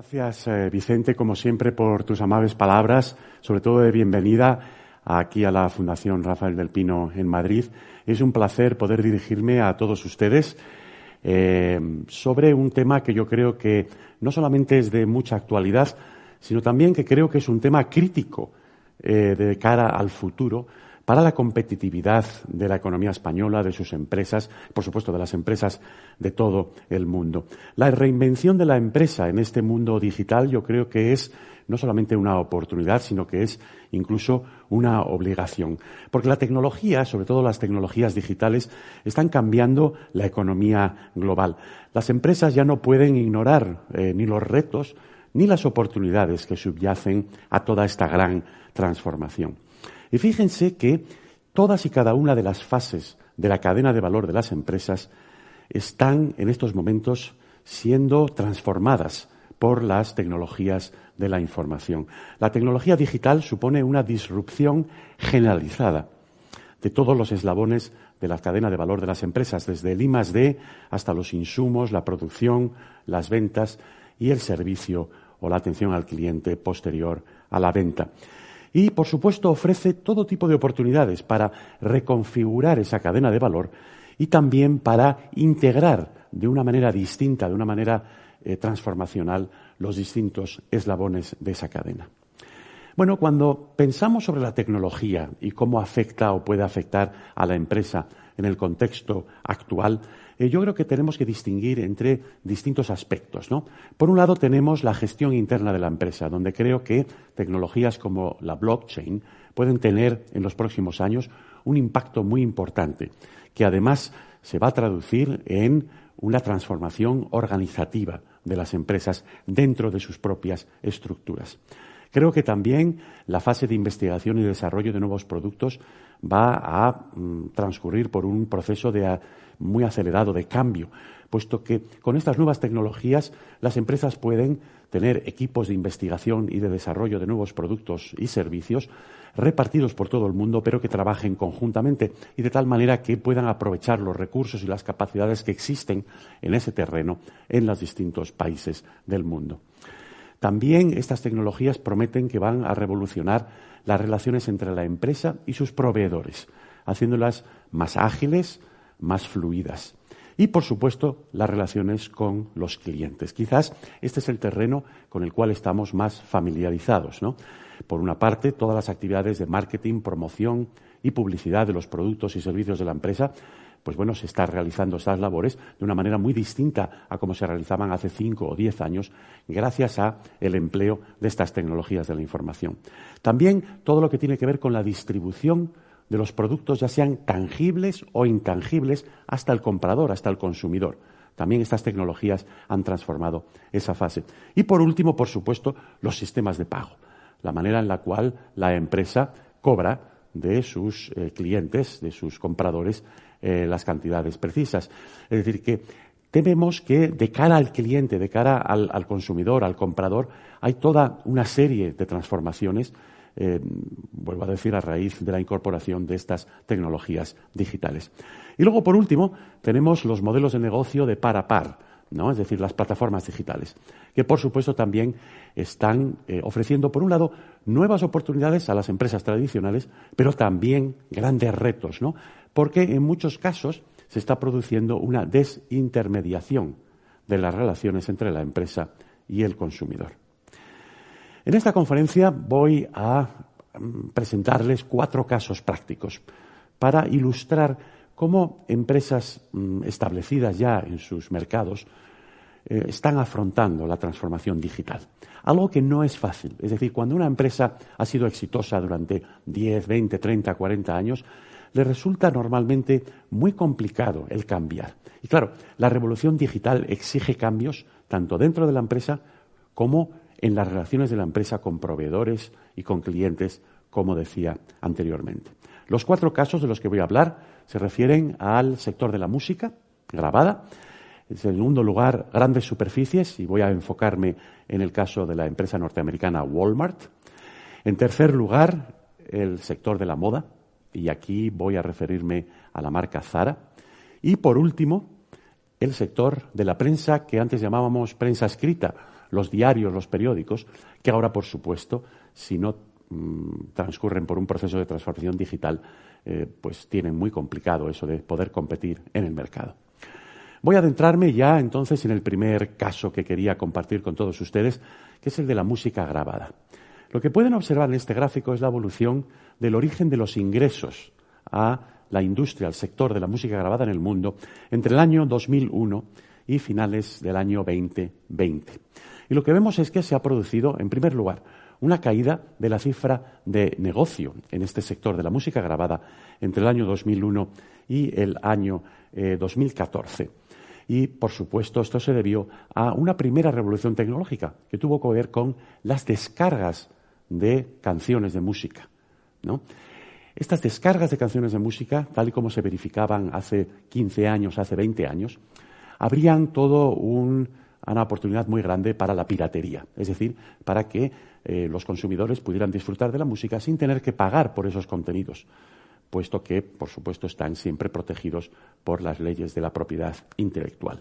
Gracias, Vicente, como siempre, por tus amables palabras, sobre todo de bienvenida aquí a la Fundación Rafael del Pino en Madrid. Es un placer poder dirigirme a todos ustedes sobre un tema que yo creo que no solamente es de mucha actualidad, sino también que creo que es un tema crítico de cara al futuro para la competitividad de la economía española, de sus empresas, por supuesto de las empresas de todo el mundo. La reinvención de la empresa en este mundo digital yo creo que es no solamente una oportunidad, sino que es incluso una obligación. Porque la tecnología, sobre todo las tecnologías digitales, están cambiando la economía global. Las empresas ya no pueden ignorar ni los retos ni las oportunidades que subyacen a toda esta gran transformación. Y fíjense que todas y cada una de las fases de la cadena de valor de las empresas están en estos momentos siendo transformadas por las tecnologías de la información. La tecnología digital supone una disrupción generalizada de todos los eslabones de la cadena de valor de las empresas, desde el I+D hasta los insumos, la producción, las ventas y el servicio o la atención al cliente posterior a la venta. Y, por supuesto, ofrece todo tipo de oportunidades para reconfigurar esa cadena de valor y también para integrar de una manera distinta, de una manera transformacional, los distintos eslabones de esa cadena. Bueno, cuando pensamos sobre la tecnología y cómo afecta o puede afectar a la empresa en el contexto actual, yo creo que tenemos que distinguir entre distintos aspectos, ¿no? Por un lado tenemos la gestión interna de la empresa, donde creo que tecnologías como la blockchain pueden tener en los próximos años un impacto muy importante, que además se va a traducir en una transformación organizativa de las empresas dentro de sus propias estructuras. Creo que también la fase de investigación y desarrollo de nuevos productos va a transcurrir por un proceso muy acelerado de cambio, puesto que con estas nuevas tecnologías las empresas pueden tener equipos de investigación y de desarrollo de nuevos productos y servicios repartidos por todo el mundo, pero que trabajen conjuntamente y de tal manera que puedan aprovechar los recursos y las capacidades que existen en ese terreno en los distintos países del mundo. También estas tecnologías prometen que van a revolucionar las relaciones entre la empresa y sus proveedores, haciéndolas más ágiles, más fluidas. Y, por supuesto, las relaciones con los clientes. Quizás este es el terreno con el cual estamos más familiarizados, ¿no? Por una parte, todas las actividades de marketing, promoción y publicidad de los productos y servicios de la empresa, pues bueno, se están realizando estas labores de una manera muy distinta a como se realizaban hace 5 o 10 años, gracias a el empleo de estas tecnologías de la información. También todo lo que tiene que ver con la distribución de los productos, ya sean tangibles o intangibles, hasta el comprador, hasta el consumidor. También estas tecnologías han transformado esa fase. Y por último, por supuesto, los sistemas de pago. La manera en la cual la empresa cobra de sus clientes, de sus compradores, las cantidades precisas. Es decir, que tememos que de cara al cliente, de cara al consumidor, al comprador, hay toda una serie de transformaciones, vuelvo a decir, a raíz de la incorporación de estas tecnologías digitales. Y luego, por último, tenemos los modelos de negocio de par a par, ¿no? Es decir, las plataformas digitales, que por supuesto también están ofreciendo, por un lado, nuevas oportunidades a las empresas tradicionales, pero también grandes retos, ¿no? Porque en muchos casos se está produciendo una desintermediación de las relaciones entre la empresa y el consumidor. En esta conferencia voy a presentarles 4 casos prácticos para ilustrar cómo empresas establecidas ya en sus mercados están afrontando la transformación digital. Algo que no es fácil. Es decir, cuando una empresa ha sido exitosa durante 10, 20, 30, 40 años, le resulta normalmente muy complicado el cambiar. Y claro, la revolución digital exige cambios tanto dentro de la empresa como en las relaciones de la empresa con proveedores y con clientes, como decía anteriormente. Los 4 casos de los que voy a hablar se refieren al sector de la música grabada. En segundo lugar, grandes superficies, y voy a enfocarme en el caso de la empresa norteamericana Walmart. En tercer lugar, el sector de la moda, y aquí voy a referirme a la marca Zara. Y por último, el sector de la prensa que antes llamábamos prensa escrita, los diarios, los periódicos, que ahora, por supuesto, si no transcurren por un proceso de transformación digital, pues tienen muy complicado eso de poder competir en el mercado. Voy a adentrarme ya entonces en el primer caso que quería compartir con todos ustedes, que es el de la música grabada. Lo que pueden observar en este gráfico es la evolución del origen de los ingresos a la industria, al sector de la música grabada en el mundo, entre el año 2001 y finales del año 2020. Y lo que vemos es que se ha producido, en primer lugar, una caída de la cifra de negocio en este sector de la música grabada entre el año 2001 y el año 2014. Y, por supuesto, esto se debió a una primera revolución tecnológica que tuvo que ver con las descargas de canciones de música, ¿no? Estas descargas de canciones de música, tal y como se verificaban hace 15 años, hace 20 años, abrían todo una oportunidad muy grande para la piratería, es decir, para que los consumidores pudieran disfrutar de la música sin tener que pagar por esos contenidos, puesto que, por supuesto, están siempre protegidos por las leyes de la propiedad intelectual.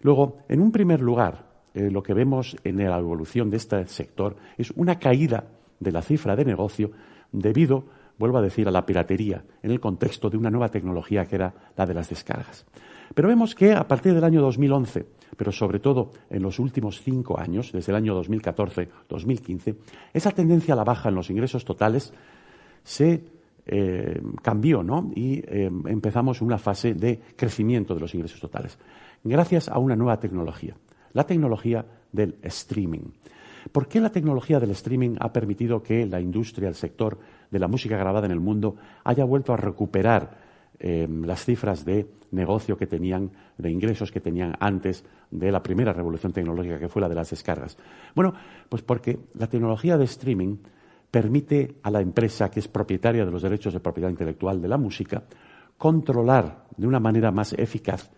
Luego, en un primer lugar, lo que vemos en la evolución de este sector es una caída de la cifra de negocio debido, vuelvo a decir, a la piratería, en el contexto de una nueva tecnología que era la de las descargas. Pero vemos que a partir del año 2011, pero sobre todo en los últimos 5 años, desde el año 2014-2015, esa tendencia a la baja en los ingresos totales se cambió, ¿no? Y empezamos una fase de crecimiento de los ingresos totales, gracias a una nueva tecnología, la tecnología del streaming. ¿Por qué la tecnología del streaming ha permitido que la industria, el sector de la música grabada en el mundo haya vuelto a recuperar las cifras de negocio que tenían, de ingresos que tenían antes de la primera revolución tecnológica, que fue la de las descargas? Bueno, pues porque la tecnología de streaming permite a la empresa, que es propietaria de los derechos de propiedad intelectual de la música, controlar de una manera más eficaz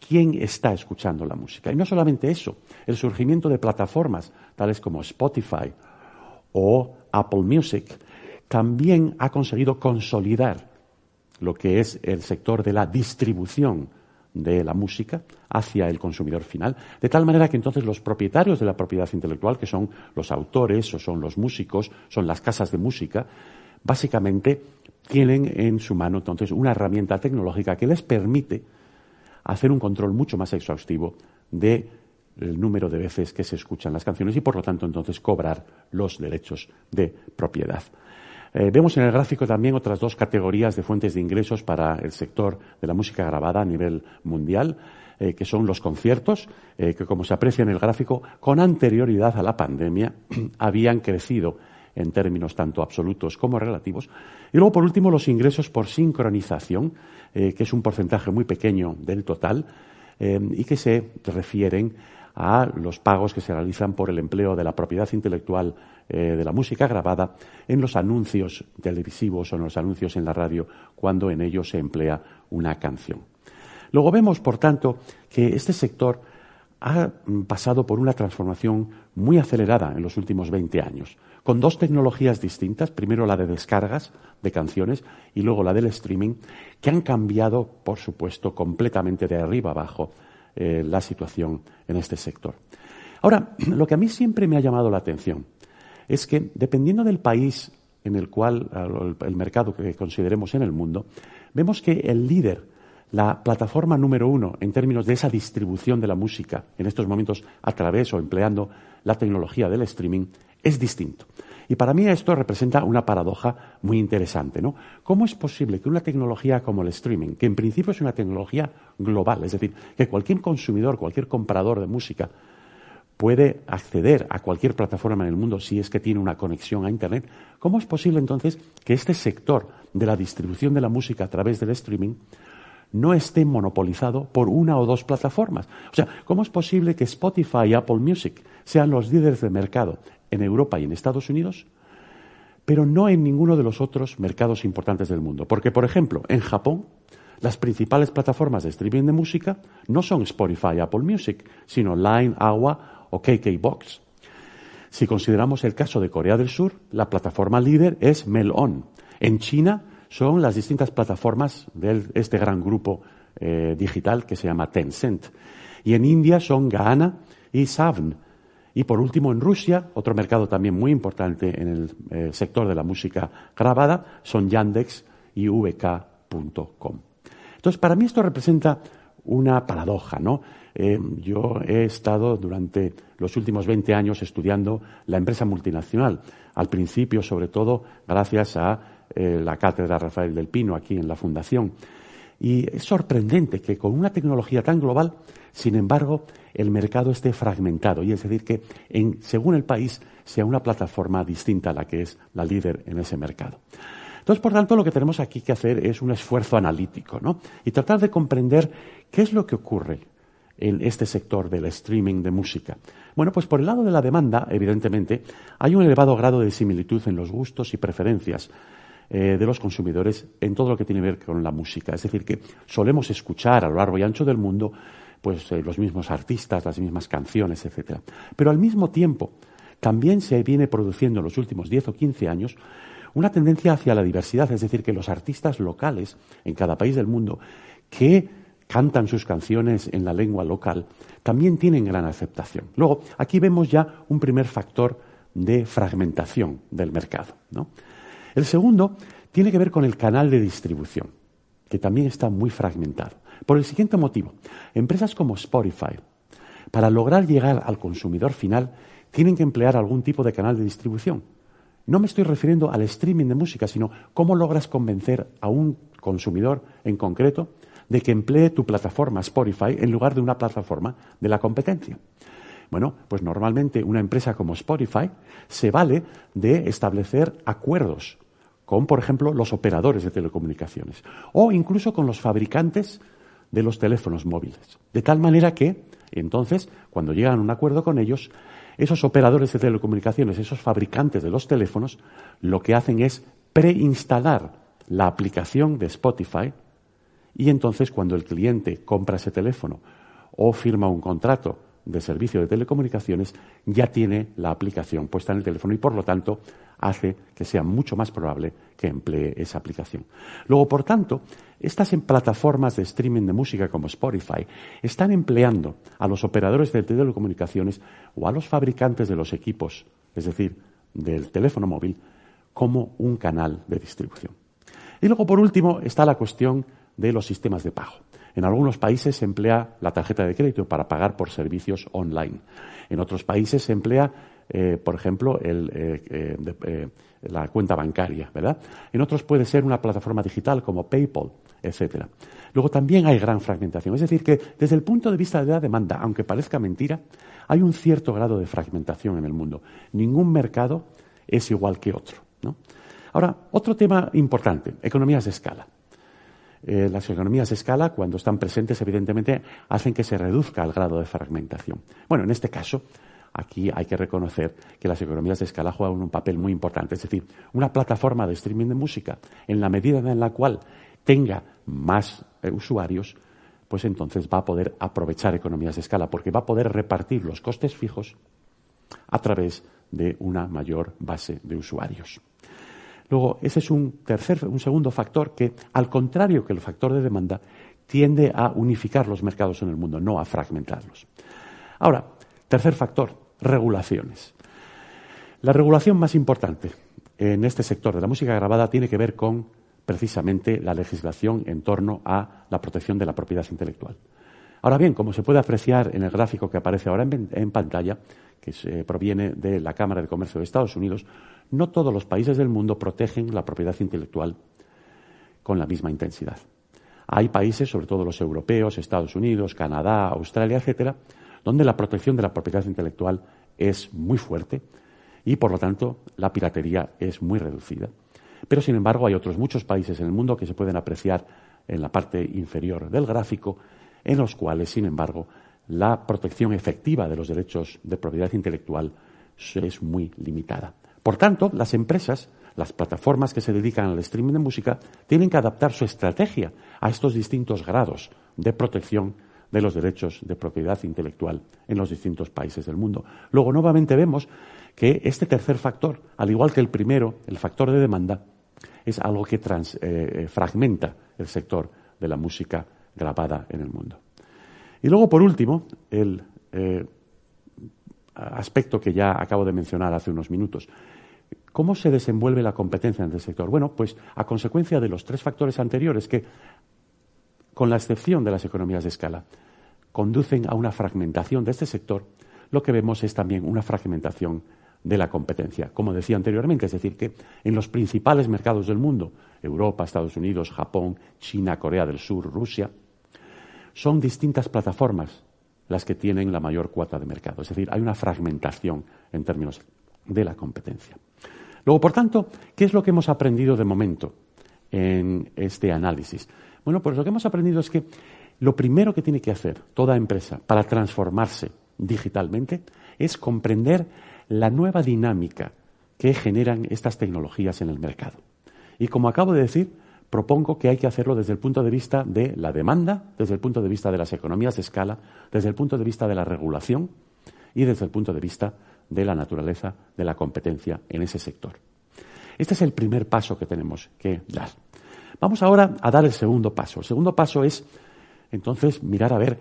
quién está escuchando la música. Y no solamente eso, el surgimiento de plataformas tales como Spotify o Apple Music también ha conseguido consolidar lo que es el sector de la distribución de la música hacia el consumidor final, de tal manera que entonces los propietarios de la propiedad intelectual, que son los autores o son los músicos, son las casas de música, básicamente tienen en su mano entonces una herramienta tecnológica que les permite hacer un control mucho más exhaustivo del número de veces que se escuchan las canciones y, por lo tanto, entonces cobrar los derechos de propiedad. Vemos en el gráfico también otras 2 categorías de fuentes de ingresos para el sector de la música grabada a nivel mundial, que son los conciertos, que, como se aprecia en el gráfico, con anterioridad a la pandemia habían crecido en términos tanto absolutos como relativos. Y luego, por último, los ingresos por sincronización, que es un porcentaje muy pequeño del total y que se refieren a los pagos que se realizan por el empleo de la propiedad intelectual de la música grabada en los anuncios televisivos o en los anuncios en la radio cuando en ellos se emplea una canción. Luego vemos, por tanto, que este sector ha pasado por una transformación muy acelerada en los últimos 20 años, con 2 tecnologías distintas, primero la de descargas de canciones y luego la del streaming, que han cambiado, por supuesto, completamente de arriba abajo la situación en este sector. Ahora, lo que a mí siempre me ha llamado la atención es que, dependiendo del país en el cual, el mercado que consideremos en el mundo, vemos que el líder, la plataforma número 1 en términos de esa distribución de la música, en estos momentos a través o empleando la tecnología del streaming, es distinto. Y para mí esto representa una paradoja muy interesante, ¿no? ¿Cómo es posible que una tecnología como el streaming, que en principio es una tecnología global, es decir, que cualquier consumidor, cualquier comprador de música puede acceder a cualquier plataforma en el mundo si es que tiene una conexión a Internet, cómo es posible entonces que este sector de la distribución de la música a través del streaming no esté monopolizado por 1 o 2 plataformas? O sea, ¿cómo es posible que Spotify y Apple Music sean los líderes de mercado en Europa y en Estados Unidos, pero no en ninguno de los otros mercados importantes del mundo? Porque, por ejemplo, en Japón, las principales plataformas de streaming de música no son Spotify y Apple Music, sino Line, AWA o KKBOX. Si consideramos el caso de Corea del Sur, la plataforma líder es Melon. En China son las distintas plataformas de este gran grupo digital que se llama Tencent. Y en India son Gaana y Savn. Y por último, en Rusia, otro mercado también muy importante en el sector de la música grabada son Yandex y vk.com. Entonces, para mí esto representa una paradoja, ¿no? Yo he estado durante los últimos 20 años estudiando la empresa multinacional. Al principio, sobre todo, gracias a la Cátedra Rafael del Pino aquí en la Fundación. Y es sorprendente que con una tecnología tan global, sin embargo, el mercado esté fragmentado. Y es decir, que según el país sea una plataforma distinta a la que es la líder en ese mercado. Entonces, por tanto, lo que tenemos aquí que hacer es un esfuerzo analítico, ¿no? Y tratar de comprender qué es lo que ocurre en este sector del streaming de música. Bueno, pues por el lado de la demanda, evidentemente, hay un elevado grado de similitud en los gustos y preferencias de los consumidores en todo lo que tiene que ver con la música. Es decir, que solemos escuchar a lo largo y ancho del mundo pues los mismos artistas, las mismas canciones, etcétera. Pero al mismo tiempo, también se viene produciendo en los últimos 10 o 15 años una tendencia hacia la diversidad, es decir, que los artistas locales en cada país del mundo que cantan sus canciones en la lengua local también tienen gran aceptación. Luego, aquí vemos ya un primer factor de fragmentación del mercado, ¿no? El segundo tiene que ver con el canal de distribución, que también está muy fragmentado. Por el siguiente motivo, empresas como Spotify, para lograr llegar al consumidor final, tienen que emplear algún tipo de canal de distribución. No me estoy refiriendo al streaming de música, sino cómo logras convencer a un consumidor en concreto de que emplee tu plataforma Spotify en lugar de una plataforma de la competencia. Bueno, pues normalmente una empresa como Spotify se vale de establecer acuerdos con, por ejemplo, los operadores de telecomunicaciones o incluso con los fabricantes de los teléfonos móviles. De tal manera que, entonces, cuando llegan a un acuerdo con ellos, esos operadores de telecomunicaciones, esos fabricantes de los teléfonos, lo que hacen es preinstalar la aplicación de Spotify y entonces cuando el cliente compra ese teléfono o firma un contrato de servicio de telecomunicaciones, ya tiene la aplicación puesta en el teléfono y, por lo tanto, hace que sea mucho más probable que emplee esa aplicación. Luego, por tanto, estas plataformas de streaming de música como Spotify están empleando a los operadores de telecomunicaciones o a los fabricantes de los equipos, es decir, del teléfono móvil, como un canal de distribución. Y luego, por último, está la cuestión de los sistemas de pago. En algunos países se emplea la tarjeta de crédito para pagar por servicios online. En otros países se emplea, por ejemplo, la cuenta bancaria, ¿verdad? En otros puede ser una plataforma digital como PayPal, etcétera. Luego también hay gran fragmentación. Es decir, que desde el punto de vista de la demanda, aunque parezca mentira, hay un cierto grado de fragmentación en el mundo. Ningún mercado es igual que otro, ¿no? Ahora, otro tema importante, economías de escala. Las economías de escala, cuando están presentes, evidentemente, hacen que se reduzca el grado de fragmentación. Bueno, en este caso, aquí hay que reconocer que las economías de escala juegan un papel muy importante. Es decir, una plataforma de streaming de música, en la medida en la cual tenga más usuarios, pues entonces va a poder aprovechar economías de escala, porque va a poder repartir los costes fijos a través de una mayor base de usuarios. Luego, ese es un segundo factor que, al contrario que el factor de demanda, tiende a unificar los mercados en el mundo, no a fragmentarlos. Ahora, tercer factor, regulaciones. La regulación más importante en este sector de la música grabada tiene que ver con, precisamente, la legislación en torno a la protección de la propiedad intelectual. Ahora bien, como se puede apreciar en el gráfico que aparece ahora en pantalla, que proviene de la Cámara de Comercio de Estados Unidos, no todos los países del mundo protegen la propiedad intelectual con la misma intensidad. Hay países, sobre todo los europeos, Estados Unidos, Canadá, Australia, etcétera, donde la protección de la propiedad intelectual es muy fuerte y, por lo tanto, la piratería es muy reducida. Pero, sin embargo, hay otros muchos países en el mundo que se pueden apreciar en la parte inferior del gráfico, en los cuales, sin embargo, la protección efectiva de los derechos de propiedad intelectual es muy limitada. Por tanto, las empresas, las plataformas que se dedican al streaming de música, tienen que adaptar su estrategia a estos distintos grados de protección de los derechos de propiedad intelectual en los distintos países del mundo. Luego, nuevamente vemos que este tercer factor, al igual que el primero, el factor de demanda, es algo que fragmenta el sector de la música grabada en el mundo. Y luego, por último, aspecto que ya acabo de mencionar hace unos minutos. ¿Cómo se desenvuelve la competencia en el sector? Bueno, pues a consecuencia de los 3 factores anteriores que, con la excepción de las economías de escala, conducen a una fragmentación de este sector, lo que vemos es también una fragmentación de la competencia. Como decía anteriormente, es decir, que en los principales mercados del mundo, Europa, Estados Unidos, Japón, China, Corea del Sur, Rusia, son distintas plataformas las que tienen la mayor cuota de mercado. Es decir, hay una fragmentación en términos de la competencia. Luego, por tanto, ¿qué es lo que hemos aprendido de momento en este análisis? Bueno, pues lo que hemos aprendido es que lo primero que tiene que hacer toda empresa para transformarse digitalmente es comprender la nueva dinámica que generan estas tecnologías en el mercado. Y como acabo de decir, propongo que hay que hacerlo desde el punto de vista de la demanda, desde el punto de vista de las economías de escala, desde el punto de vista de la regulación y desde el punto de vista de la naturaleza de la competencia en ese sector. Este es el primer paso que tenemos que dar. Vamos ahora a dar el segundo paso. El segundo paso es, entonces, mirar a ver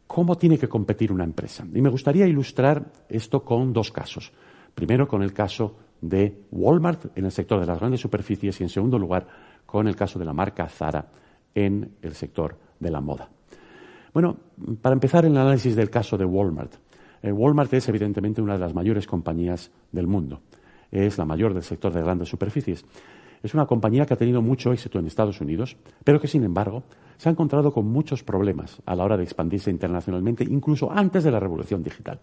cómo tiene que competir una empresa. Y me gustaría ilustrar esto con 2 casos. Primero, con el caso de Walmart en el sector de las grandes superficies y, en segundo lugar, con el caso de la marca Zara en el sector de la moda. Bueno, para empezar el análisis del caso de Walmart. Walmart es evidentemente una de las mayores compañías del mundo. Es la mayor del sector de grandes superficies. Es una compañía que ha tenido mucho éxito en Estados Unidos, pero que, sin embargo, se ha encontrado con muchos problemas a la hora de expandirse internacionalmente, incluso antes de la revolución digital.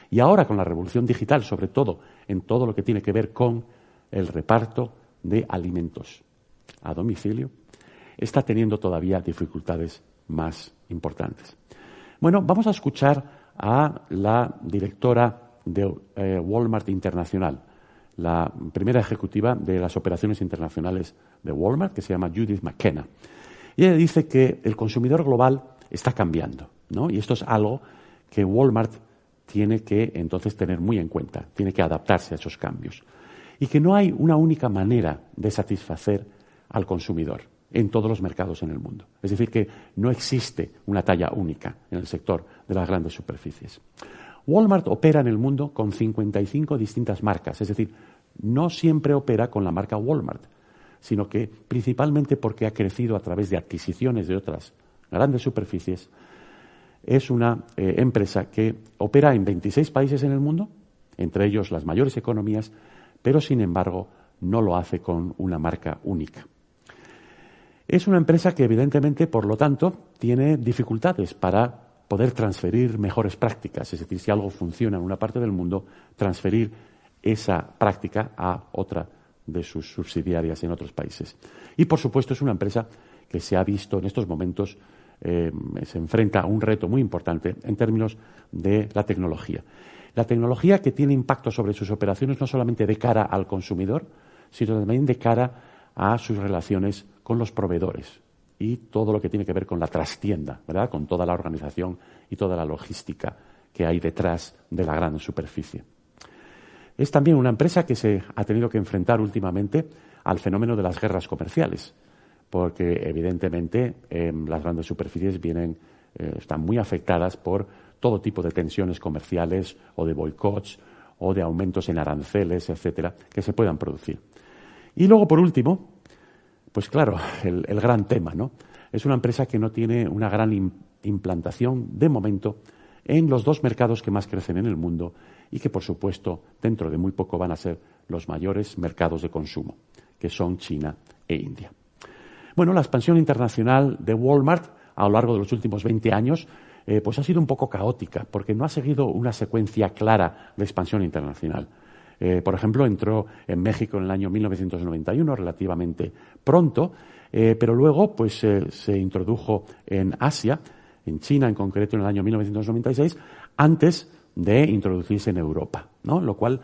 Y ahora, con la revolución digital, sobre todo en todo lo que tiene que ver con el reparto de alimentos a domicilio, está teniendo todavía dificultades más importantes. Bueno, vamos a escuchar a la directora de Walmart Internacional, la primera ejecutiva de las operaciones internacionales de Walmart, que se llama Judith McKenna. Y ella dice que el consumidor global está cambiando, ¿no? Y esto es algo que Walmart tiene que entonces tener muy en cuenta, tiene que adaptarse a esos cambios. Y que no hay una única manera de satisfacer al consumidor en todos los mercados en el mundo. Es decir, que no existe una talla única en el sector de las grandes superficies. Walmart opera en el mundo con 55 distintas marcas, es decir, no siempre opera con la marca Walmart, sino que principalmente porque ha crecido a través de adquisiciones de otras grandes superficies, es una empresa que opera en 26 países en el mundo, entre ellos las mayores economías, pero sin embargo no lo hace con una marca única. Es una empresa que evidentemente, por lo tanto, tiene dificultades para poder transferir mejores prácticas, es decir, si algo funciona en una parte del mundo, transferir esa práctica a otra de sus subsidiarias en otros países. Y, por supuesto, es una empresa que se ha visto en estos momentos, se enfrenta a un reto muy importante en términos de la tecnología. La tecnología que tiene impacto sobre sus operaciones no solamente de cara al consumidor, sino también de cara a sus relaciones con los proveedores y todo lo que tiene que ver con la trastienda, ¿verdad? Con toda la organización y toda la logística que hay detrás de la gran superficie. Es también una empresa que se ha tenido que enfrentar últimamente al fenómeno de las guerras comerciales, porque evidentemente las grandes superficies están muy afectadas por todo tipo de tensiones comerciales o de boicots o de aumentos en aranceles, etcétera, que se puedan producir. Y luego, por último, pues claro, el gran tema, ¿no? Es una empresa que no tiene una gran implantación de momento en los 2 mercados que más crecen en el mundo y que, por supuesto, dentro de muy poco van a ser los mayores mercados de consumo, que son China e India. Bueno, la expansión internacional de Walmart a lo largo de los últimos 20 años pues ha sido un poco caótica, porque no ha seguido una secuencia clara de expansión internacional. Por ejemplo, entró en México en el año 1991, relativamente pronto, pero luego pues se introdujo en Asia, en China en concreto, en el año 1996, antes de introducirse en Europa, ¿no? Lo cual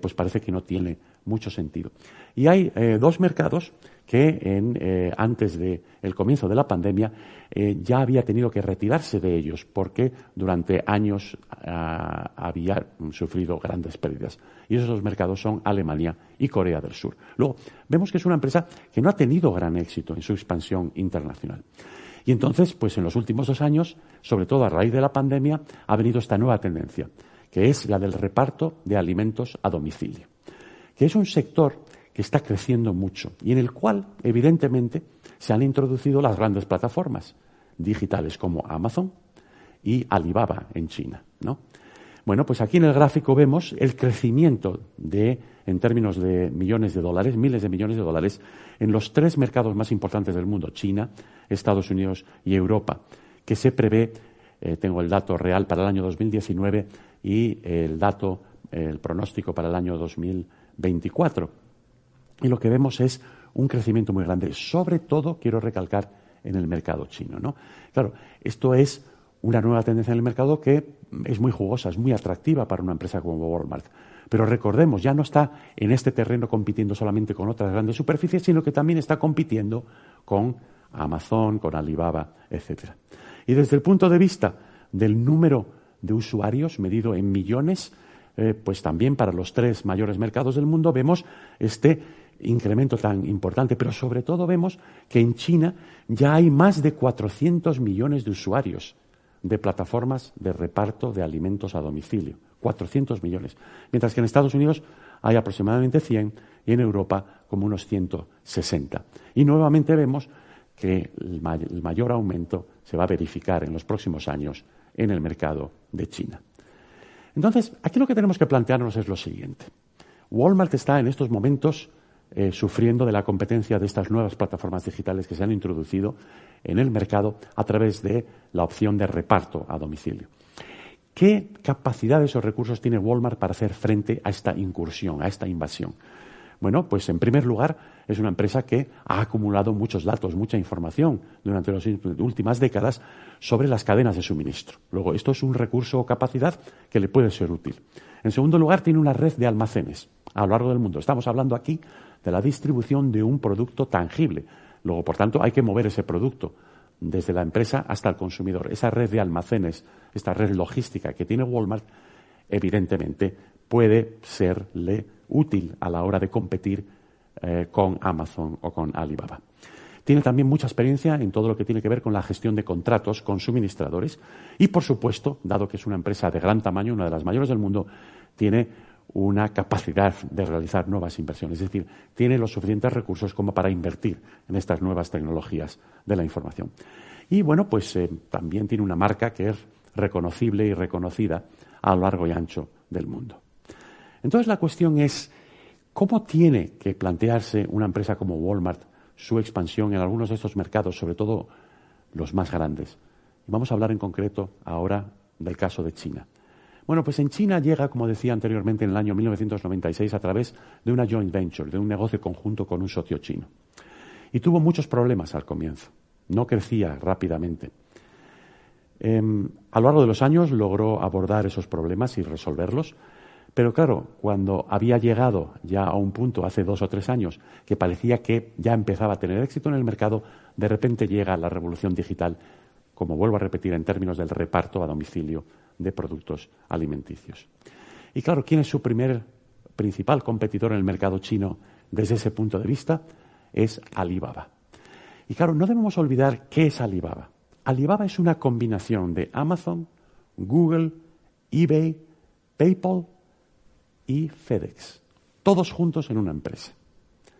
pues parece que no tiene mucho sentido. Y hay 2 mercados que antes del comienzo de la pandemia ya había tenido que retirarse de ellos porque durante años había sufrido grandes pérdidas. Y esos 2 mercados son Alemania y Corea del Sur. Luego, vemos que es una empresa que no ha tenido gran éxito en su expansión internacional. Y entonces, pues en los últimos 2 años, sobre todo a raíz de la pandemia, ha venido esta nueva tendencia, que es la del reparto de alimentos a domicilio, que es un sector que está creciendo mucho y en el cual, evidentemente, se han introducido las grandes plataformas digitales como Amazon y Alibaba en China, ¿no? Bueno, pues aquí en el gráfico vemos el crecimiento en términos de millones de dólares, miles de millones de dólares, en los 3 mercados más importantes del mundo, China, Estados Unidos y Europa, que se prevé, tengo el dato real para el año 2019 y el pronóstico para el año 2024. Y lo que vemos es un crecimiento muy grande, sobre todo, quiero recalcar, en el mercado chino, ¿no? Claro, esto es una nueva tendencia en el mercado que es muy jugosa, es muy atractiva para una empresa como Walmart. Pero recordemos, ya no está en este terreno compitiendo solamente con otras grandes superficies, sino que también está compitiendo con Amazon, con Alibaba, etcétera. Y desde el punto de vista del número de usuarios medido en millones, pues también para los 3 mayores mercados del mundo vemos este incremento tan importante, pero sobre todo vemos que en China ya hay más de 400 millones de usuarios de plataformas de reparto de alimentos a domicilio. 400 millones. Mientras que en Estados Unidos hay aproximadamente 100 y en Europa como unos 160. Y nuevamente vemos que el mayor aumento se va a verificar en los próximos años en el mercado de China. Entonces, aquí lo que tenemos que plantearnos es lo siguiente. Walmart está en estos momentos sufriendo de la competencia de estas nuevas plataformas digitales que se han introducido en el mercado a través de la opción de reparto a domicilio. ¿Qué capacidades o recursos tiene Walmart para hacer frente a esta incursión, a esta invasión? Bueno, pues en primer lugar es una empresa que ha acumulado muchos datos, mucha información durante las últimas décadas sobre las cadenas de suministro. Luego, esto es un recurso o capacidad que le puede ser útil. En segundo lugar, tiene una red de almacenes a lo largo del mundo. Estamos hablando aquí de la distribución de un producto tangible. Luego, por tanto, hay que mover ese producto desde la empresa hasta el consumidor. Esa red de almacenes, esta red logística que tiene Walmart, evidentemente puede serle útil a la hora de competir con Amazon o con Alibaba. Tiene también mucha experiencia en todo lo que tiene que ver con la gestión de contratos con suministradores y, por supuesto, dado que es una empresa de gran tamaño, una de las mayores del mundo, tiene una capacidad de realizar nuevas inversiones. Es decir, tiene los suficientes recursos como para invertir en estas nuevas tecnologías de la información. Y, bueno, pues también tiene una marca que es reconocible y reconocida a lo largo y ancho del mundo. Entonces, la cuestión es, ¿cómo tiene que plantearse una empresa como Walmart su expansión en algunos de estos mercados, sobre todo los más grandes? Y vamos a hablar en concreto ahora del caso de China. Bueno, pues en China llega, como decía anteriormente, en el año 1996 a través de una joint venture, de un negocio conjunto con un socio chino. Y tuvo muchos problemas al comienzo. No crecía rápidamente. A lo largo de los años logró abordar esos problemas y resolverlos. Pero claro, cuando había llegado ya a un punto hace 2 o 3 años que parecía que ya empezaba a tener éxito en el mercado, de repente llega la revolución digital, como vuelvo a repetir, en términos del reparto a domicilio de productos alimenticios. Y claro, ¿quién es su principal competidor en el mercado chino desde ese punto de vista? Es Alibaba. Y claro, no debemos olvidar qué es Alibaba. Alibaba es una combinación de Amazon, Google, eBay, PayPal y FedEx, todos juntos en una empresa.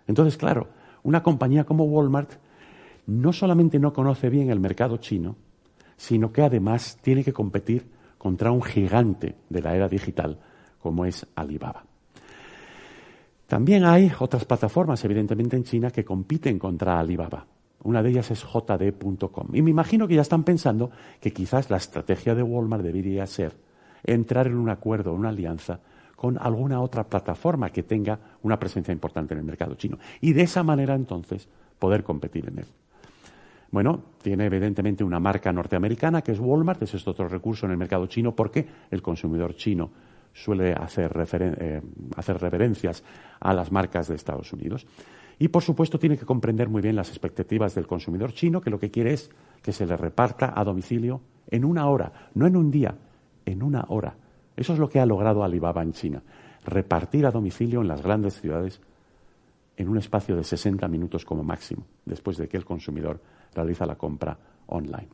Entonces, claro, una compañía como Walmart no solamente no conoce bien el mercado chino, sino que además tiene que competir contra un gigante de la era digital como es Alibaba. También hay otras plataformas, evidentemente, en China que compiten contra Alibaba. Una de ellas es JD.com. Y me imagino que ya están pensando que quizás la estrategia de Walmart debería ser entrar en un acuerdo, una alianza con alguna otra plataforma que tenga una presencia importante en el mercado chino. Y de esa manera, entonces, poder competir en él. Bueno, tiene evidentemente una marca norteamericana que es Walmart, ese es otro recurso en el mercado chino porque el consumidor chino suele hacer reverencias a las marcas de Estados Unidos. Y, por supuesto, tiene que comprender muy bien las expectativas del consumidor chino, que lo que quiere es que se le reparta a domicilio en 1 hora, no en un día, en 1 hora. Eso es lo que ha logrado Alibaba en China, repartir a domicilio en las grandes ciudades en un espacio de 60 minutos como máximo, después de que el consumidor realiza la compra online.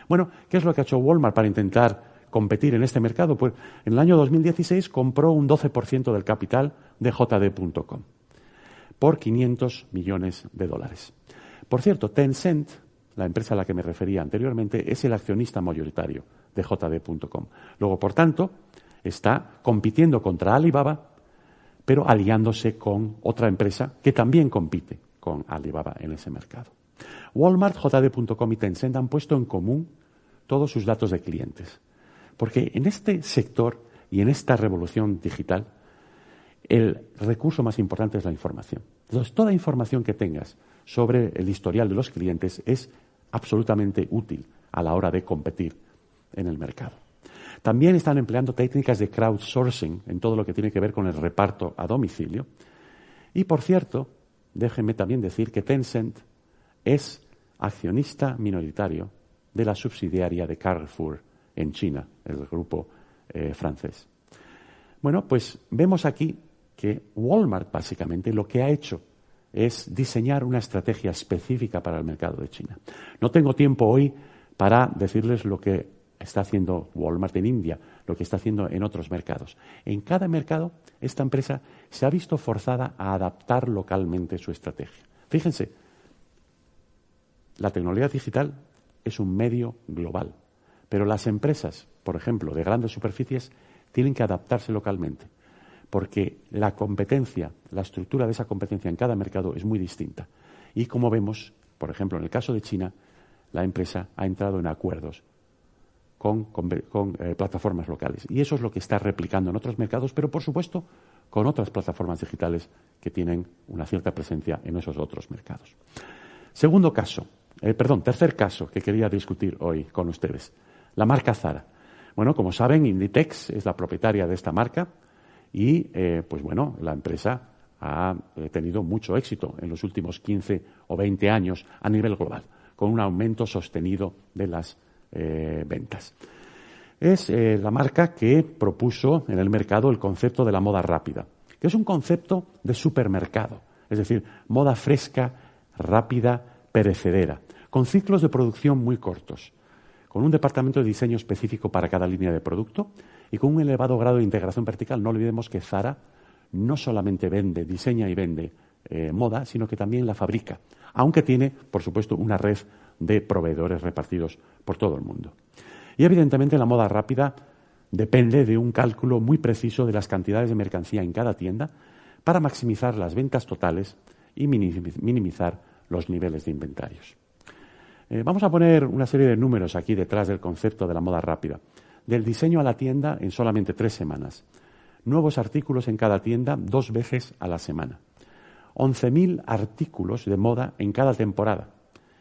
Bueno, ¿qué es lo que ha hecho Walmart para intentar competir en este mercado? Pues en el año 2016 compró un 12% del capital de JD.com por $500 millones. Por cierto, Tencent, la empresa a la que me refería anteriormente, es el accionista mayoritario de JD.com. Luego, por tanto, está compitiendo contra Alibaba, pero aliándose con otra empresa que también compite con Alibaba en ese mercado. Walmart, JD.com y Tencent han puesto en común todos sus datos de clientes, porque en este sector y en esta revolución digital, el recurso más importante es la información. Entonces, toda información que tengas sobre el historial de los clientes es absolutamente útil a la hora de competir en el mercado. También están empleando técnicas de crowdsourcing en todo lo que tiene que ver con el reparto a domicilio. Y, por cierto, déjenme también decir que Tencent es accionista minoritario de la subsidiaria de Carrefour en China, el grupo francés. Bueno, pues vemos aquí que Walmart básicamente lo que ha hecho es diseñar una estrategia específica para el mercado de China. No tengo tiempo hoy para decirles lo que está haciendo Walmart en India, lo que está haciendo en otros mercados. En cada mercado, esta empresa se ha visto forzada a adaptar localmente su estrategia. Fíjense, la tecnología digital es un medio global, pero las empresas, por ejemplo, de grandes superficies, tienen que adaptarse localmente, porque la competencia, la estructura de esa competencia en cada mercado es muy distinta. Y como vemos, por ejemplo, en el caso de China, la empresa ha entrado en acuerdos con plataformas locales. Y eso es lo que está replicando en otros mercados, pero por supuesto con otras plataformas digitales que tienen una cierta presencia en esos otros mercados. Tercer caso que quería discutir hoy con ustedes, la marca Zara. Bueno, como saben, Inditex es la propietaria de esta marca y, la empresa ha tenido mucho éxito en los últimos 15 o 20 años a nivel global, con un aumento sostenido de las ventas. Es la marca que propuso en el mercado el concepto de la moda rápida, que es un concepto de supermercado, es decir, moda fresca, rápida, perecedera, con ciclos de producción muy cortos, con un departamento de diseño específico para cada línea de producto y con un elevado grado de integración vertical. No olvidemos que Zara no solamente diseña y vende moda, sino que también la fabrica, aunque tiene, por supuesto, una red de proveedores repartidos por todo el mundo. Y evidentemente la moda rápida depende de un cálculo muy preciso de las cantidades de mercancía en cada tienda para maximizar las ventas totales y minimizar los niveles de inventarios. Vamos a poner una serie de números aquí detrás del concepto de la moda rápida. Del diseño a la tienda en solamente 3 semanas. Nuevos artículos en cada tienda 2 veces a la semana. 11.000 artículos de moda en cada temporada.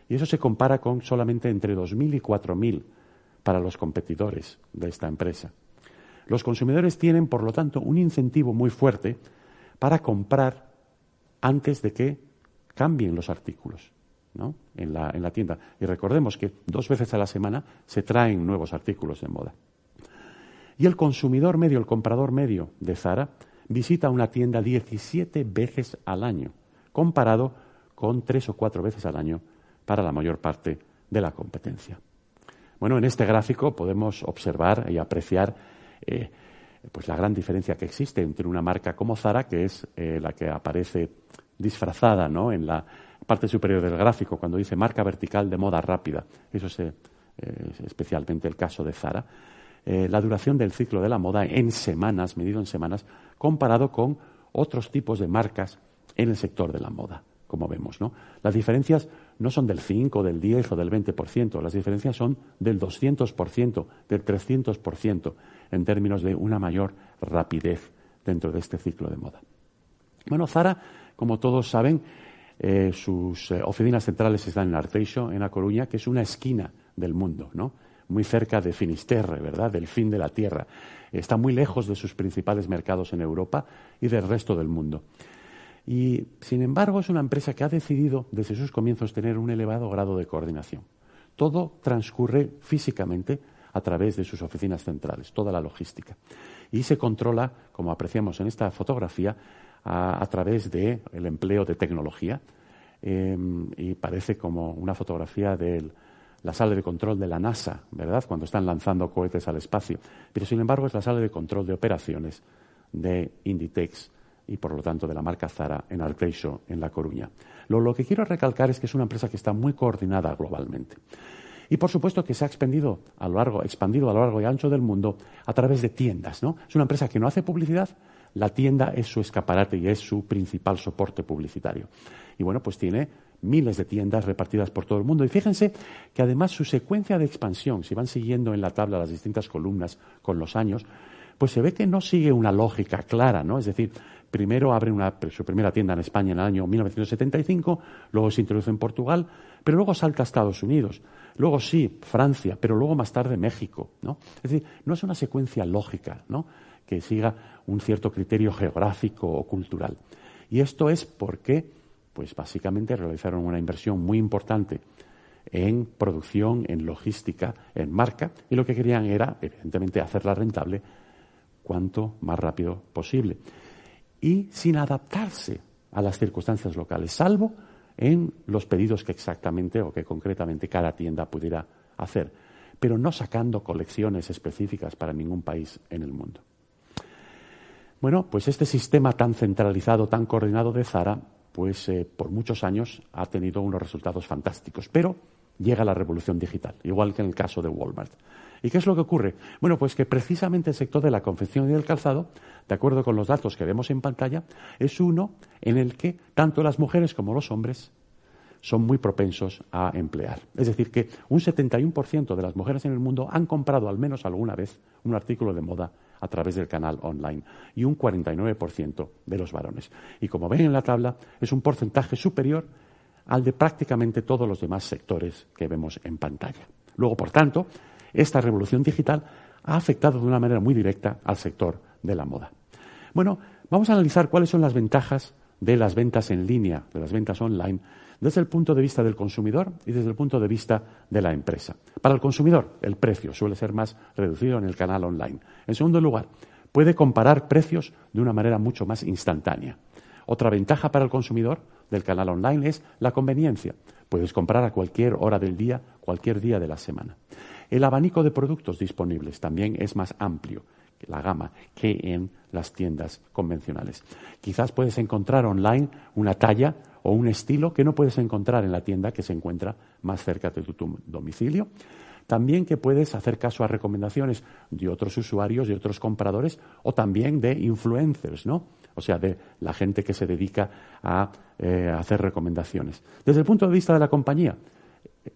Y eso se compara con solamente entre 2.000 y 4.000 para los competidores de esta empresa. Los consumidores tienen, por lo tanto, un incentivo muy fuerte para comprar antes de que cambien los artículos, ¿no?, en la tienda. Y recordemos que 2 veces a la semana se traen nuevos artículos de moda. Y el consumidor medio, el comprador medio de Zara, visita una tienda 17 veces al año, comparado con 3 o 4 veces al año para la mayor parte de la competencia. Bueno, en este gráfico podemos observar y apreciar la gran diferencia que existe entre una marca como Zara, que es la que aparece disfrazada, ¿no?, en la parte superior del gráfico, cuando dice marca vertical de moda rápida. Eso es especialmente el caso de Zara. La duración del ciclo de la moda en semanas, medido en semanas, comparado con otros tipos de marcas en el sector de la moda, como vemos, ¿no? Las diferencias no son del 5, del 10 o del 20%, las diferencias son del 200%, del 300% en términos de una mayor rapidez dentro de este ciclo de moda. Bueno, Zara, como todos saben, sus oficinas centrales están en Arteixo, en A Coruña, que es una esquina del mundo, ¿no?, muy cerca de Finisterre, ¿verdad?, del fin de la tierra. Está muy lejos de sus principales mercados en Europa y del resto del mundo. Y, sin embargo, es una empresa que ha decidido, desde sus comienzos, tener un elevado grado de coordinación. Todo transcurre físicamente a través de sus oficinas centrales, toda la logística. Y se controla, como apreciamos en esta fotografía, a través del empleo de tecnología. Y parece como una fotografía del la sala de control de la NASA, ¿verdad?, cuando están lanzando cohetes al espacio. Pero, sin embargo, es la sala de control de operaciones de Inditex y, por lo tanto, de la marca Zara en Arteixo, en La Coruña. Lo que quiero recalcar es que es una empresa que está muy coordinada globalmente. Y, por supuesto, que se ha expandido a lo largo y ancho del mundo a través de tiendas, ¿no? Es una empresa que no hace publicidad. La tienda es su escaparate y es su principal soporte publicitario. Y, bueno, pues tiene miles de tiendas repartidas por todo el mundo. Y fíjense que, además, su secuencia de expansión, si van siguiendo en la tabla las distintas columnas con los años, pues se ve que no sigue una lógica clara, ¿no? Es decir, primero abren su primera tienda en España en el año 1975, luego se introduce en Portugal, pero luego salta a Estados Unidos, luego sí, Francia, pero luego más tarde México, ¿no? Es decir, no es una secuencia lógica, ¿no?, que siga un cierto criterio geográfico o cultural. Y esto es porque, pues básicamente realizaron una inversión muy importante en producción, en logística, en marca, y lo que querían era, evidentemente, hacerla rentable cuanto más rápido posible. Y sin adaptarse a las circunstancias locales, salvo en los pedidos que exactamente o que concretamente cada tienda pudiera hacer, pero no sacando colecciones específicas para ningún país en el mundo. Bueno, pues este sistema tan centralizado, tan coordinado de Zara, pues por muchos años ha tenido unos resultados fantásticos, pero llega la revolución digital, igual que en el caso de Walmart. ¿Y qué es lo que ocurre? Bueno, pues que precisamente el sector de la confección y del calzado, de acuerdo con los datos que vemos en pantalla, es uno en el que tanto las mujeres como los hombres son muy propensos a emplear. Es decir, que un 71% de las mujeres en el mundo han comprado al menos alguna vez un artículo de moda a través del canal online y un 49% de los varones. Y como ven en la tabla, es un porcentaje superior al de prácticamente todos los demás sectores que vemos en pantalla. Luego, por tanto, esta revolución digital ha afectado de una manera muy directa al sector de la moda. Bueno, vamos a analizar cuáles son las ventajas de las ventas en línea, de las ventas online, desde el punto de vista del consumidor y desde el punto de vista de la empresa. Para el consumidor, el precio suele ser más reducido en el canal online. En segundo lugar, puede comparar precios de una manera mucho más instantánea. Otra ventaja para el consumidor del canal online es la conveniencia. Puedes comprar a cualquier hora del día, cualquier día de la semana. El abanico de productos disponibles también es más amplio, la gama, que en las tiendas convencionales. Quizás puedes encontrar online una talla o un estilo que no puedes encontrar en la tienda que se encuentra más cerca de tu domicilio. También que puedes hacer caso a recomendaciones de otros usuarios, de otros compradores o también de influencers, ¿no? O sea, de la gente que se dedica a hacer recomendaciones. Desde el punto de vista de la compañía,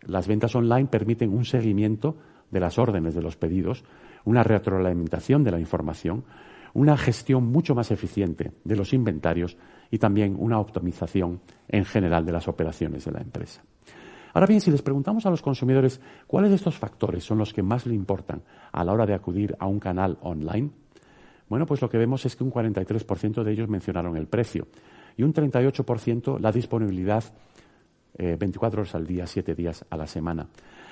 las ventas online permiten un seguimiento de las órdenes de los pedidos, una retroalimentación de la información, una gestión mucho más eficiente de los inventarios y también una optimización en general de las operaciones de la empresa. Ahora bien, si les preguntamos a los consumidores cuáles de estos factores son los que más le importan a la hora de acudir a un canal online, bueno, pues lo que vemos es que un 43% de ellos mencionaron el precio y un 38% la disponibilidad 24 horas al día, 7 días a la semana.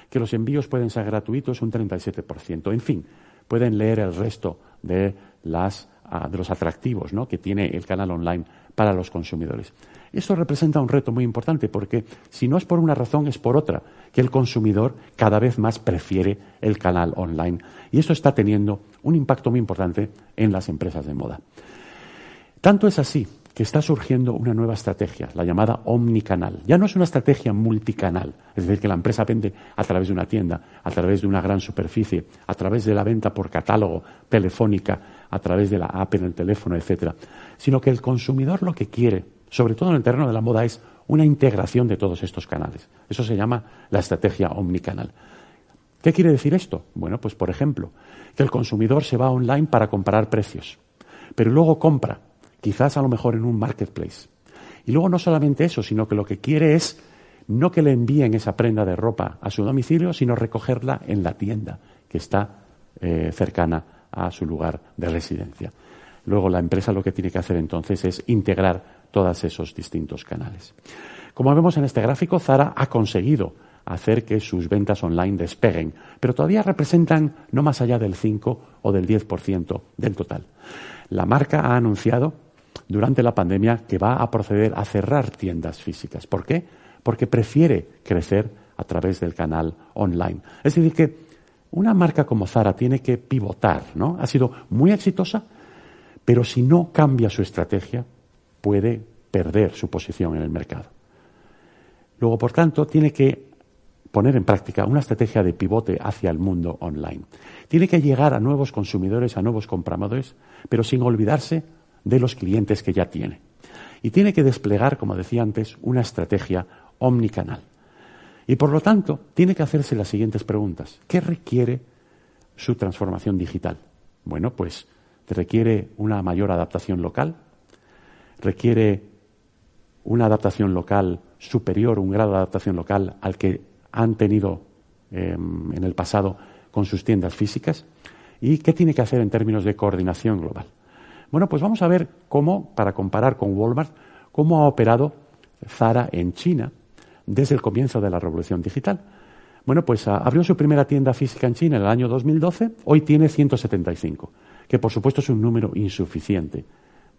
Que los envíos pueden ser gratuitos, un 37%. En fin, pueden leer el resto de los atractivos, ¿no?, que tiene el canal online para los consumidores. Esto representa un reto muy importante porque, si no es por una razón, es por otra, que el consumidor cada vez más prefiere el canal online. Y esto está teniendo un impacto muy importante en las empresas de moda. Tanto es así que está surgiendo una nueva estrategia, la llamada omnicanal. Ya no es una estrategia multicanal, es decir, que la empresa vende a través de una tienda, a través de una gran superficie, a través de la venta por catálogo, telefónica, a través de la app en el teléfono, etcétera, sino que el consumidor lo que quiere, sobre todo en el terreno de la moda, es una integración de todos estos canales. Eso se llama la estrategia omnicanal. ¿Qué quiere decir esto? Bueno, pues por ejemplo, que el consumidor se va online para comparar precios, pero luego compra, quizás a lo mejor en un marketplace. Y luego no solamente eso, sino que lo que quiere es no que le envíen esa prenda de ropa a su domicilio, sino recogerla en la tienda que está cercana a su lugar de residencia. Luego la empresa lo que tiene que hacer entonces es integrar todos esos distintos canales. Como vemos en este gráfico, Zara ha conseguido hacer que sus ventas online despeguen, pero todavía representan no más allá del 5 o del 10% del total. La marca ha anunciado durante la pandemia que va a proceder a cerrar tiendas físicas. ¿Por qué? Porque prefiere crecer a través del canal online. Es decir, que una marca como Zara tiene que pivotar, ¿no? Ha sido muy exitosa, pero si no cambia su estrategia, puede perder su posición en el mercado. Luego, por tanto, tiene que poner en práctica una estrategia de pivote hacia el mundo online. Tiene que llegar a nuevos consumidores, a nuevos compradores, pero sin olvidarse de los clientes que ya tiene. Y tiene que desplegar, como decía antes, una estrategia omnicanal. Y por lo tanto, tiene que hacerse las siguientes preguntas. ¿Qué requiere su transformación digital? Bueno, pues requiere una mayor adaptación local, requiere una adaptación local superior, un grado de adaptación local al que han tenido en el pasado con sus tiendas físicas. ¿Y qué tiene que hacer en términos de coordinación global? Bueno, pues vamos a ver cómo, para comparar con Walmart, cómo ha operado Zara en China desde el comienzo de la revolución digital. Bueno, pues abrió su primera tienda física en China en el año 2012, hoy tiene 175, que por supuesto es un número insuficiente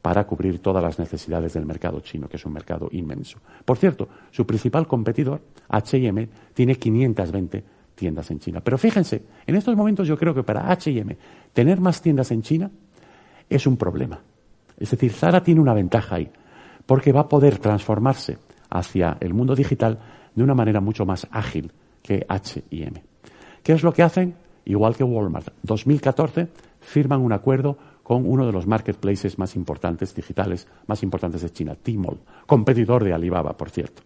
para cubrir todas las necesidades del mercado chino, que es un mercado inmenso. Por cierto, su principal competidor, H&M, tiene 520 tiendas en China. Pero fíjense, en estos momentos yo creo que para H&M tener más tiendas en China es un problema. Es decir, Zara tiene una ventaja ahí, porque va a poder transformarse hacia el mundo digital de una manera mucho más ágil que H&M. ¿Qué es lo que hacen? Igual que Walmart. 2014 firman un acuerdo con uno de los marketplaces más importantes digitales, más importantes de China, Tmall, competidor de Alibaba, por cierto.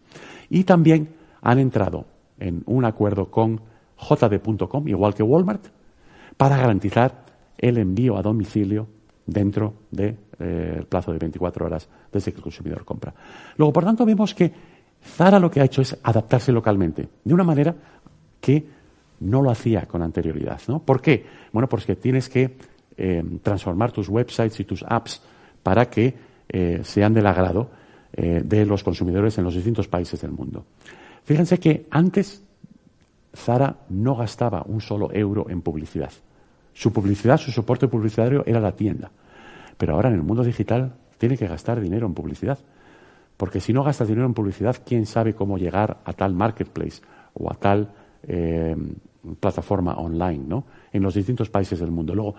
Y también han entrado en un acuerdo con JD.com, igual que Walmart, para garantizar el envío a domicilio dentro del plazo de 24 horas desde que el consumidor compra. Luego, por tanto, vemos que Zara lo que ha hecho es adaptarse localmente, de una manera que no lo hacía con anterioridad, ¿no? ¿Por qué? Bueno, pues que tienes que transformar tus websites y tus apps para que sean del agrado de los consumidores en los distintos países del mundo. Fíjense que antes Zara no gastaba un solo euro en publicidad. Su publicidad, su soporte publicitario era la tienda. Pero ahora en el mundo digital tiene que gastar dinero en publicidad. Porque si no gastas dinero en publicidad, ¿quién sabe cómo llegar a tal marketplace o a tal plataforma online, ¿no? En los distintos países del mundo. Luego,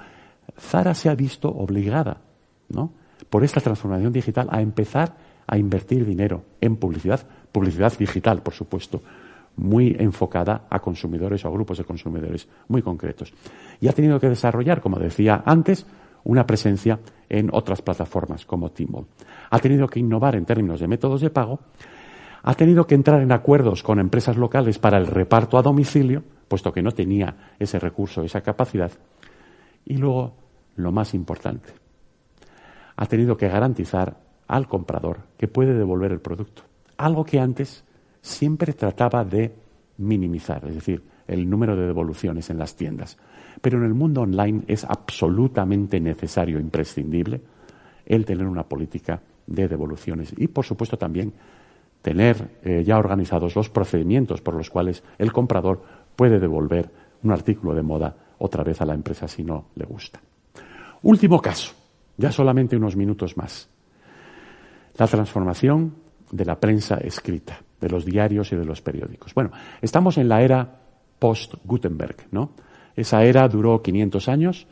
Zara se ha visto obligada, ¿no?, por esta transformación digital a empezar a invertir dinero en publicidad digital, por supuesto, muy enfocada a consumidores o a grupos de consumidores muy concretos. Y ha tenido que desarrollar, como decía antes, una presencia en otras plataformas como Tmall. Ha tenido que innovar en términos de métodos de pago, ha tenido que entrar en acuerdos con empresas locales para el reparto a domicilio, puesto que no tenía ese recurso, esa capacidad. Y luego, lo más importante, ha tenido que garantizar al comprador que puede devolver el producto. Algo que antes siempre trataba de minimizar, es decir, el número de devoluciones en las tiendas. Pero en el mundo online es absolutamente necesario, imprescindible, el tener una política de devoluciones y, por supuesto, también tener ya organizados los procedimientos por los cuales el comprador puede devolver un artículo de moda otra vez a la empresa si no le gusta. Último caso, ya solamente unos minutos más. La transformación de la prensa escrita, de los diarios y de los periódicos. Bueno, estamos en la era post-Gutenberg, ¿no? Esa era duró 500 años,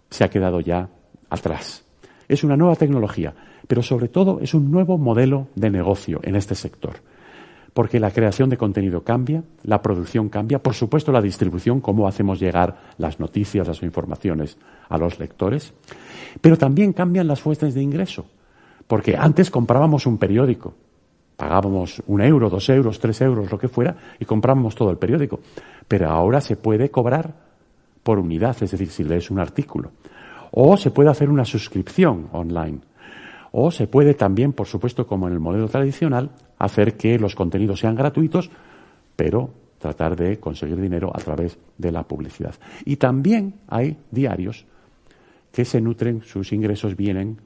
se ha quedado ya atrás. Es una nueva tecnología, pero sobre todo es un nuevo modelo de negocio en este sector. Porque la creación de contenido cambia, la producción cambia, por supuesto la distribución, cómo hacemos llegar las noticias, las informaciones a los lectores, pero también cambian las fuentes de ingreso. Porque antes comprábamos un periódico, pagábamos 1 euro, 2 euros, 3 euros, lo que fuera, y comprábamos todo el periódico. Pero ahora se puede cobrar por unidad, es decir, si lees un artículo. O se puede hacer una suscripción online. O se puede también, por supuesto, como en el modelo tradicional, hacer que los contenidos sean gratuitos, pero tratar de conseguir dinero a través de la publicidad. Y también hay diarios que se nutren, sus ingresos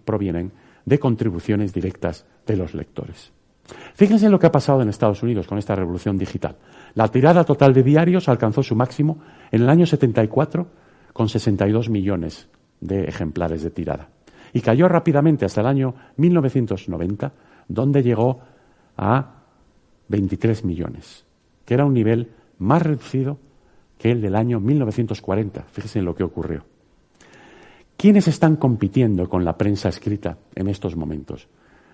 provienen de contribuciones directas de los lectores. Fíjense en lo que ha pasado en Estados Unidos con esta revolución digital. La tirada total de diarios alcanzó su máximo en el año 74 con 62 millones de ejemplares de tirada. Y cayó rápidamente hasta el año 1990, donde llegó a 23 millones. que era un nivel más reducido que el del año 1940. Fíjense en lo que ocurrió. ¿Quiénes están compitiendo con la prensa escrita en estos momentos?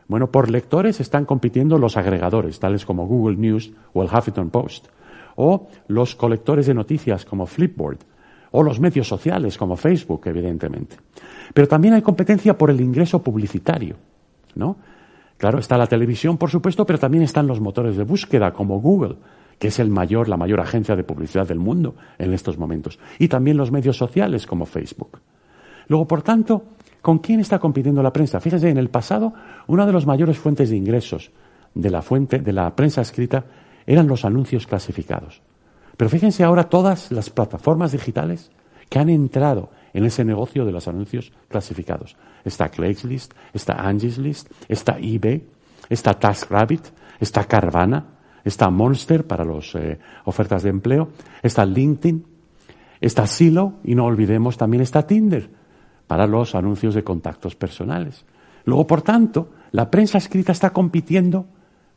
Bueno, por lectores están compitiendo los agregadores, tales como Google News o el Huffington Post, o los colectores de noticias como Flipboard, o los medios sociales como Facebook, evidentemente. Pero también hay competencia por el ingreso publicitario, ¿no? Claro, está la televisión, por supuesto, pero también están los motores de búsqueda como Google, que es la mayor agencia de publicidad del mundo en estos momentos, y también los medios sociales como Facebook. Luego, por tanto, ¿con quién está compitiendo la prensa? Fíjense, en el pasado, una de las mayores fuentes de ingresos de la prensa escrita eran los anuncios clasificados. Pero fíjense ahora todas las plataformas digitales que han entrado en ese negocio de los anuncios clasificados. Está Craigslist, está Angie's List, está eBay, está TaskRabbit, está Carvana, está Monster para las ofertas de empleo, está LinkedIn, está Zillow y no olvidemos también está Tinder para los anuncios de contactos personales. Luego, por tanto, la prensa escrita está compitiendo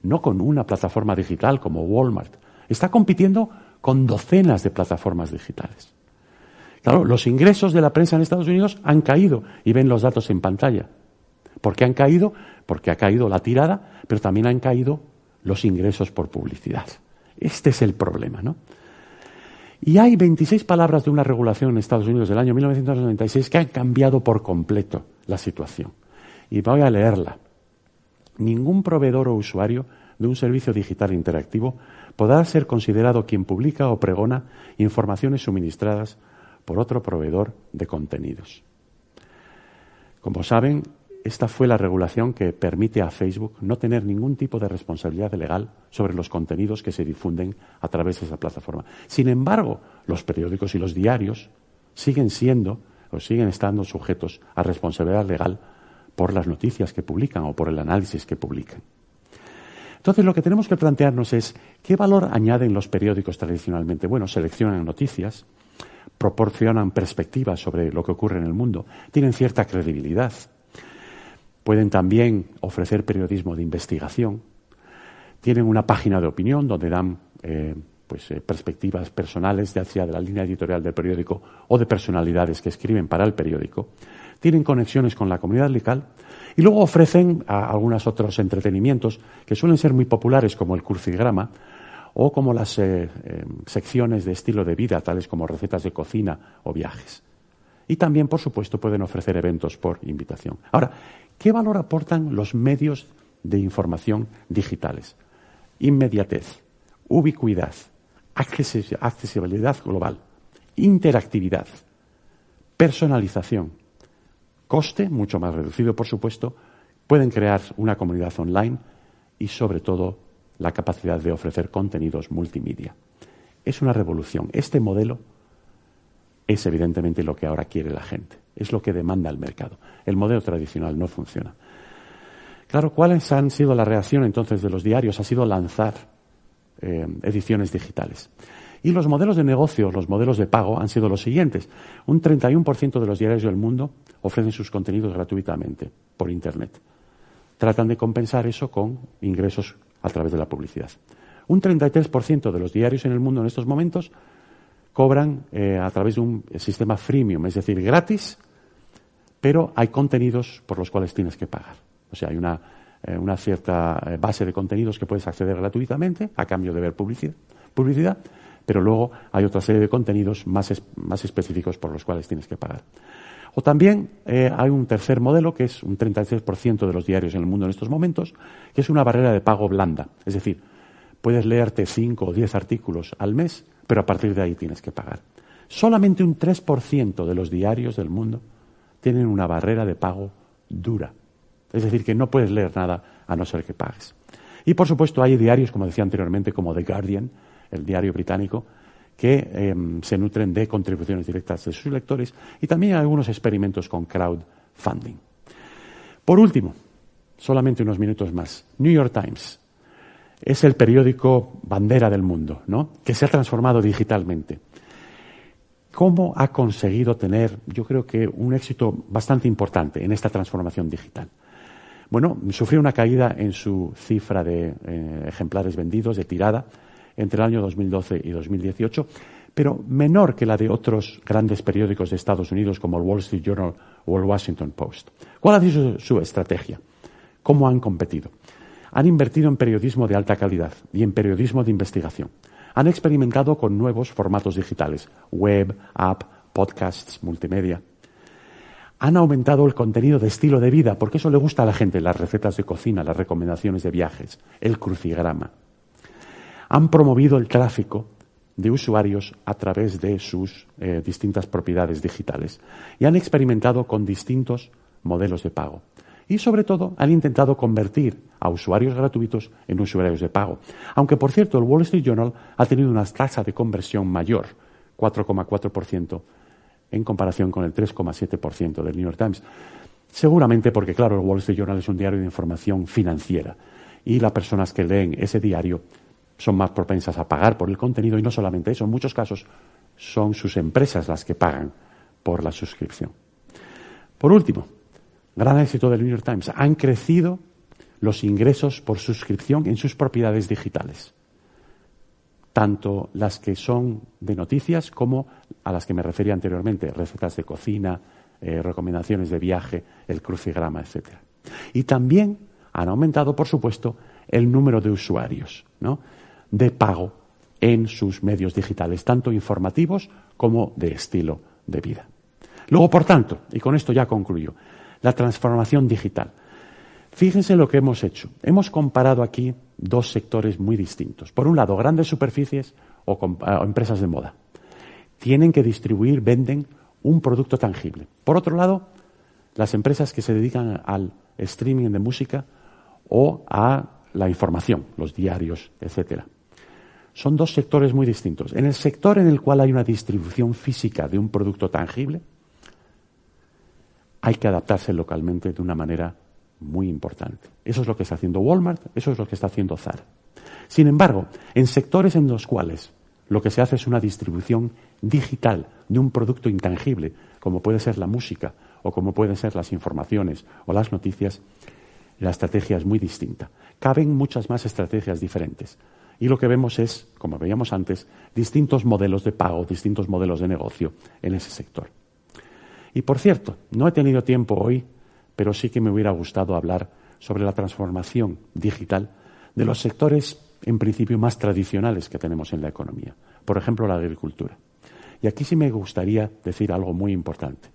no con una plataforma digital como Walmart, está compitiendo con docenas de plataformas digitales. Claro, los ingresos de la prensa en Estados Unidos han caído, y ven los datos en pantalla. ¿Por qué han caído? Porque ha caído la tirada, pero también han caído los ingresos por publicidad. Este es el problema, ¿no? Y hay 26 palabras de una regulación en Estados Unidos del año 1996 que han cambiado por completo la situación. Y voy a leerla. Ningún proveedor o usuario de un servicio digital interactivo podrá ser considerado quien publica o pregona informaciones suministradas por otro proveedor de contenidos. Como saben, esta fue la regulación que permite a Facebook no tener ningún tipo de responsabilidad legal sobre los contenidos que se difunden a través de esa plataforma. Sin embargo, los periódicos y los diarios siguen estando sujetos a responsabilidad legal por las noticias que publican o por el análisis que publican. Entonces, lo que tenemos que plantearnos es ¿qué valor añaden los periódicos tradicionalmente? Bueno, seleccionan noticias, proporcionan perspectivas sobre lo que ocurre en el mundo, tienen cierta credibilidad. Pueden también ofrecer periodismo de investigación. Tienen una página de opinión donde dan perspectivas personales, ya sea de la línea editorial del periódico o de personalidades que escriben para el periódico. Tienen conexiones con la comunidad local y luego ofrecen algunos otros entretenimientos que suelen ser muy populares, como el crucigrama o como las secciones de estilo de vida, tales como recetas de cocina o viajes. Y también, por supuesto, pueden ofrecer eventos por invitación. Ahora, ¿qué valor aportan los medios de información digitales? Inmediatez, ubicuidad, accesibilidad global, interactividad, personalización, coste, mucho más reducido, por supuesto, pueden crear una comunidad online y, sobre todo, la capacidad de ofrecer contenidos multimedia. Es una revolución. Este modelo es evidentemente lo que ahora quiere la gente, es lo que demanda el mercado. El modelo tradicional no funciona. Claro, ¿cuáles han sido la reacción entonces de los diarios? Ha sido lanzar ediciones digitales. Y los modelos de negocio, los modelos de pago han sido los siguientes. Un 31% de los diarios del mundo ofrecen sus contenidos gratuitamente por Internet. Tratan de compensar eso con ingresos a través de la publicidad. Un 33% de los diarios en el mundo en estos momentos cobran a través de un sistema freemium, es decir, gratis, pero hay contenidos por los cuales tienes que pagar. O sea, hay una cierta base de contenidos que puedes acceder gratuitamente a cambio de ver publicidad, pero luego hay otra serie de contenidos más específicos por los cuales tienes que pagar. O también hay un tercer modelo, que es un 33% de los diarios en el mundo en estos momentos, que es una barrera de pago blanda. Es decir, puedes leerte 5 o 10 artículos al mes, pero a partir de ahí tienes que pagar. Solamente un 3% de los diarios del mundo tienen una barrera de pago dura. Es decir, que no puedes leer nada a no ser que pagues. Y, por supuesto, hay diarios, como decía anteriormente, como The Guardian, el diario británico, que se nutren de contribuciones directas de sus lectores, y también hay algunos experimentos con crowdfunding. Por último, solamente unos minutos más, New York Times es el periódico bandera del mundo, ¿no?, que se ha transformado digitalmente. ¿Cómo ha conseguido tener, yo creo que, un éxito bastante importante en esta transformación digital? Bueno, sufrió una caída en su cifra de ejemplares vendidos, de tirada, entre el año 2012 y 2018, pero menor que la de otros grandes periódicos de Estados Unidos como el Wall Street Journal o el Washington Post. ¿Cuál ha sido su estrategia? ¿Cómo han competido? Han invertido en periodismo de alta calidad y en periodismo de investigación. Han experimentado con nuevos formatos digitales, web, app, podcasts, multimedia. Han aumentado el contenido de estilo de vida, porque eso le gusta a la gente, las recetas de cocina, las recomendaciones de viajes, el crucigrama. Han promovido el tráfico de usuarios a través de sus distintas propiedades digitales y han experimentado con distintos modelos de pago. Y sobre todo han intentado convertir a usuarios gratuitos en usuarios de pago. Aunque, por cierto, el Wall Street Journal ha tenido una tasa de conversión mayor, 4,4%, en comparación con el 3,7% del New York Times. Seguramente porque, claro, el Wall Street Journal es un diario de información financiera y las personas que leen ese diario son más propensas a pagar por el contenido y no solamente eso, en muchos casos son sus empresas las que pagan por la suscripción. Por último, gran éxito del New York Times, han crecido los ingresos por suscripción en sus propiedades digitales, tanto las que son de noticias como a las que me refería anteriormente, recetas de cocina, recomendaciones de viaje, el crucigrama, etc. Y también han aumentado, por supuesto, el número de usuarios, ¿no?, de pago en sus medios digitales, tanto informativos como de estilo de vida. Luego, por tanto, y con esto ya concluyo, la transformación digital. Fíjense lo que hemos hecho. Hemos comparado aquí dos sectores muy distintos. Por un lado, grandes superficies o empresas de moda. Tienen que distribuir, venden un producto tangible. Por otro lado, las empresas que se dedican al streaming de música o a la información, los diarios, etcétera. Son dos sectores muy distintos. En el sector en el cual hay una distribución física de un producto tangible, hay que adaptarse localmente de una manera muy importante. Eso es lo que está haciendo Walmart, eso es lo que está haciendo Zara. Sin embargo, en sectores en los cuales lo que se hace es una distribución digital de un producto intangible, como puede ser la música o como pueden ser las informaciones o las noticias, la estrategia es muy distinta. Caben muchas más estrategias diferentes. Y lo que vemos es, como veíamos antes, distintos modelos de pago, distintos modelos de negocio en ese sector. Y por cierto, no he tenido tiempo hoy, pero sí que me hubiera gustado hablar sobre la transformación digital de los sectores, en principio, más tradicionales que tenemos en la economía. Por ejemplo, la agricultura. Y aquí sí me gustaría decir algo muy importante.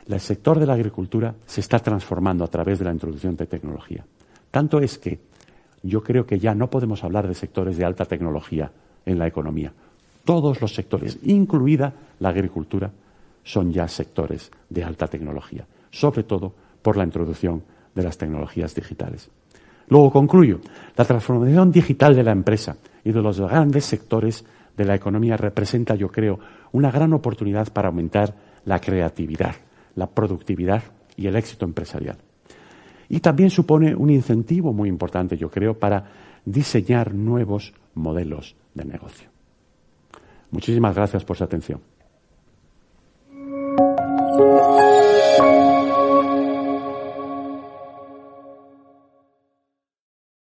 El sector de la agricultura se está transformando a través de la introducción de tecnología. Tanto es que yo creo que ya no podemos hablar de sectores de alta tecnología en la economía. Todos los sectores, incluida la agricultura, son ya sectores de alta tecnología, sobre todo por la introducción de las tecnologías digitales. Luego concluyo. La transformación digital de la empresa y de los grandes sectores de la economía representa, yo creo, una gran oportunidad para aumentar la creatividad, la productividad y el éxito empresarial. Y también supone un incentivo muy importante, yo creo, para diseñar nuevos modelos de negocio. Muchísimas gracias por su atención.